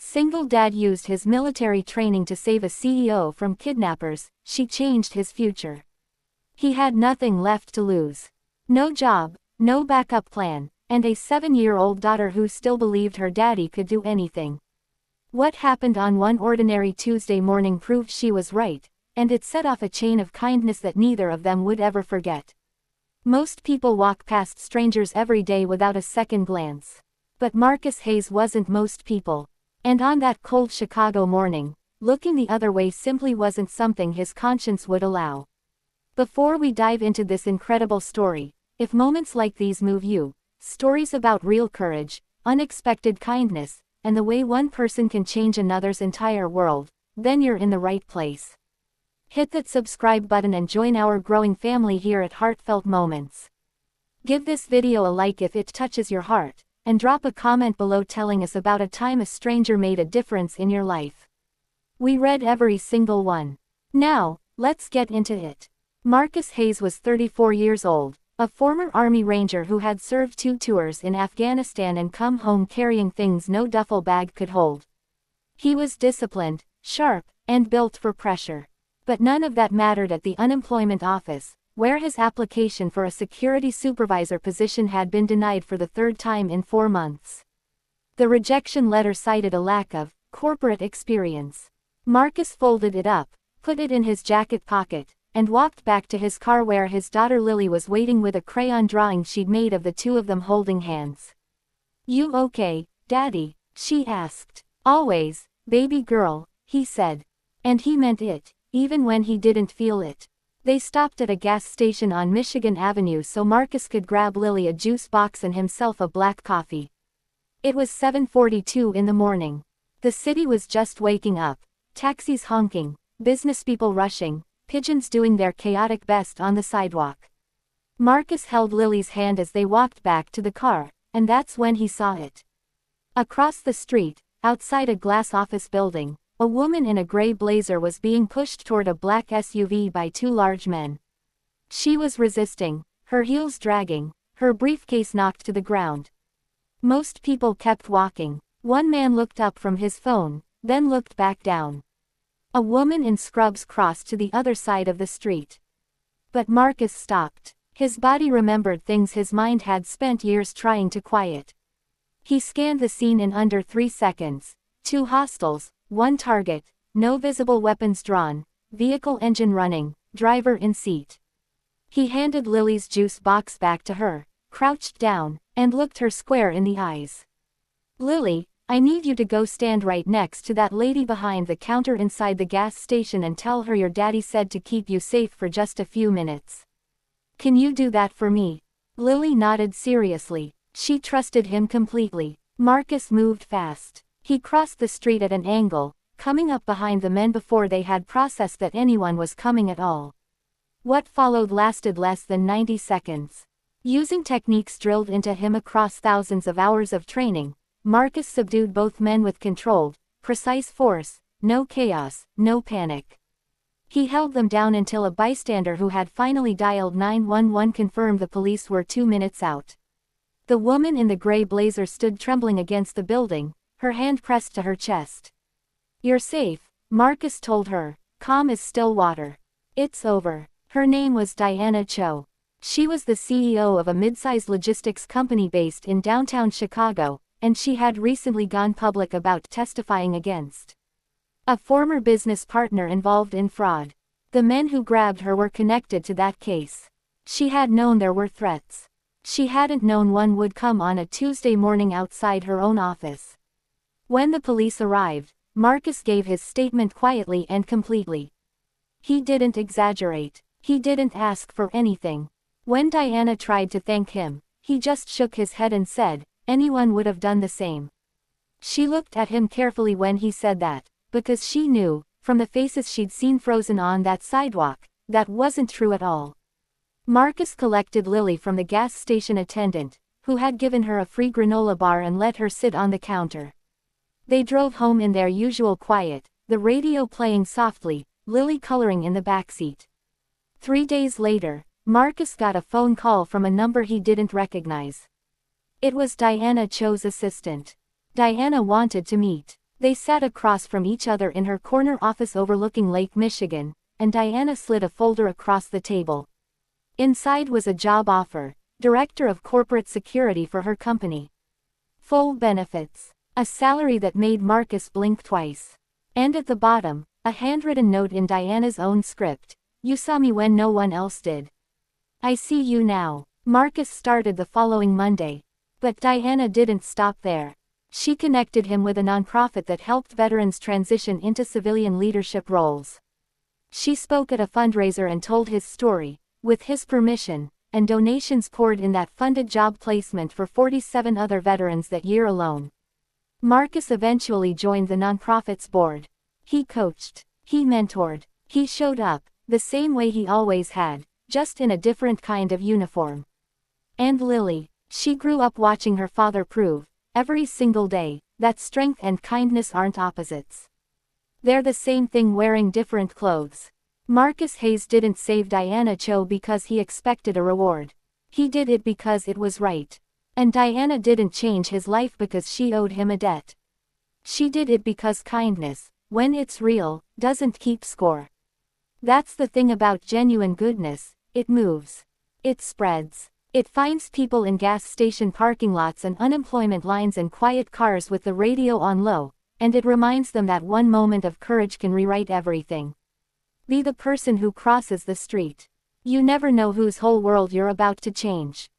Single dad used his military training to save a CEO from kidnappers. She changed his future. He had nothing left to lose. No job, no backup plan, and a 7-year-old daughter who still believed her daddy could do anything. What happened on one ordinary Tuesday morning proved she was right, and it set off a chain of kindness that neither of them would ever forget. Most people walk past strangers every day without a second glance. But Marcus Hayes wasn't most people. And on that cold Chicago morning, looking the other way simply wasn't something his conscience would allow. Before we dive into this incredible story, if moments like these move you, stories about real courage, unexpected kindness, and the way one person can change another's entire world, then you're in the right place. Hit that subscribe button and join our growing family here at Heartfelt Moments. Give this video a like if it touches your heart, and drop a comment below telling us about a time a stranger made a difference in your life. We read every single one. Now, let's get into it. Marcus Hayes was 34 years old, a former Army Ranger who had served 2 tours in Afghanistan and come home carrying things no duffel bag could hold. He was disciplined, sharp, and built for pressure. But none of that mattered at the unemployment office, where his application for a security supervisor position had been denied for the 3rd time in 4 months. The rejection letter cited a lack of corporate experience. Marcus folded it up, put it in his jacket pocket, and walked back to his car where his daughter Lily was waiting with a crayon drawing she'd made of the two of them holding hands. "You okay, Daddy?" she asked. "Always, baby girl," he said. And he meant it, even when he didn't feel it. They stopped at a gas station on Michigan Avenue so Marcus could grab Lily a juice box and himself a black coffee. It was 7:42 in the morning. The city was just waking up, taxis honking, businesspeople rushing, pigeons doing their chaotic best on the sidewalk. Marcus held Lily's hand as they walked back to the car, and that's when he saw it. Across the street, outside a glass office building, a woman in a gray blazer was being pushed toward a black SUV by 2 large men. She was resisting, her heels dragging, her briefcase knocked to the ground. Most people kept walking. One man looked up from his phone, then looked back down. A woman in scrubs crossed to the other side of the street. But Marcus stopped. His body remembered things his mind had spent years trying to quiet. He scanned the scene in under 3 seconds. 2 hostiles, 1 target, no visible weapons drawn, vehicle engine running, driver in seat. He handed Lily's juice box back to her, crouched down, and looked her square in the eyes. "Lily, I need you to go stand right next to that lady behind the counter inside the gas station and tell her your daddy said to keep you safe for just a few minutes. Can you do that for me?" Lily nodded seriously. She trusted him completely. Marcus moved fast. He crossed the street at an angle, coming up behind the men before they had processed that anyone was coming at all. What followed lasted less than 90 seconds. Using techniques drilled into him across thousands of hours of training, Marcus subdued both men with controlled, precise force, no chaos, no panic. He held them down until a bystander who had finally dialed 911 confirmed the police were 2 minutes out. The woman in the gray blazer stood trembling against the building, her hand pressed to her chest. "You're safe," Marcus told her, calm as still water. "It's over." Her name was Diana Cho. She was the CEO of a mid-sized logistics company based in downtown Chicago, and she had recently gone public about testifying against a former business partner involved in fraud. The men who grabbed her were connected to that case. She had known there were threats. She hadn't known one would come on a Tuesday morning outside her own office. When the police arrived, Marcus gave his statement quietly and completely. He didn't exaggerate. He didn't ask for anything. When Diana tried to thank him, he just shook his head and said, "Anyone would have done the same." She looked at him carefully when he said that, because she knew, from the faces she'd seen frozen on that sidewalk, that wasn't true at all. Marcus collected Lily from the gas station attendant, who had given her a free granola bar and let her sit on the counter. They drove home in their usual quiet, the radio playing softly, Lily coloring in the backseat. 3 days later, Marcus got a phone call from a number he didn't recognize. It was Diana Cho's assistant. Diana wanted to meet. They sat across from each other in her corner office overlooking Lake Michigan, and Diana slid a folder across the table. Inside was a job offer, Director of Corporate Security for her company. Full benefits. A salary that made Marcus blink twice. And at the bottom, a handwritten note in Diana's own script. You saw me when no one else did. I see you now. Marcus started the following Monday. But Diana didn't stop there. She connected him with a nonprofit that helped veterans transition into civilian leadership roles. She spoke at a fundraiser and told his story, with his permission, and donations poured in that funded job placement for 47 other veterans that year alone. Marcus eventually joined the nonprofit's board. He coached, he mentored, he showed up, the same way he always had, just in a different kind of uniform. And Lily, she grew up watching her father prove, every single day, that strength and kindness aren't opposites. They're the same thing wearing different clothes. Marcus Hayes didn't save Diana Cho because he expected a reward. He did it because it was right. And Diana didn't change his life because she owed him a debt. She did it because kindness, when it's real, doesn't keep score. That's the thing about genuine goodness, it moves. It spreads. It finds people in gas station parking lots and unemployment lines and quiet cars with the radio on low, and it reminds them that one moment of courage can rewrite everything. Be the person who crosses the street. You never know whose whole world you're about to change.